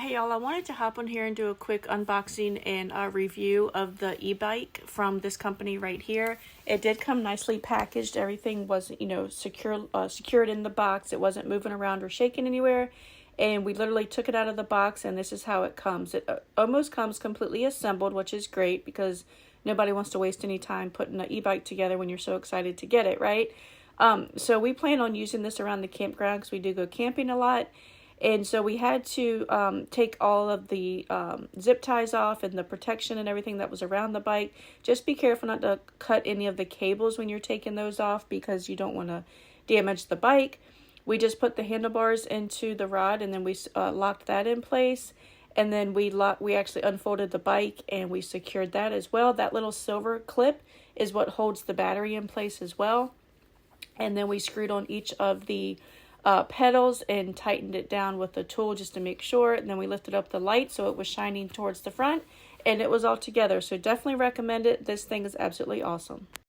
Hey y'all, I wanted to hop on here and do a quick unboxing and a review of the e-bike from this company right here. It did come nicely packaged. Everything was, secured in the box. It wasn't moving around or shaking anywhere. And we literally took it out of the box, and this is how it comes. It almost comes completely assembled, which is great because nobody wants to waste any time putting an e-bike together when you're so excited to get it, right? So we plan on using this around the campground because we do go camping a lot. And so we had to take all of the zip ties off and the protection and everything that was around the bike. Just be careful not to cut any of the cables when you're taking those off because you don't want to damage the bike. We just put the handlebars into the rod, and then we locked that in place. And then we actually unfolded the bike and we secured that as well. That little silver clip is what holds the battery in place as well. And then we screwed on each of the pedals and tightened it down with a tool just to make sure. And then we lifted up the light so it was shining towards the front, and it was all together. So definitely recommend it. This thing is absolutely awesome.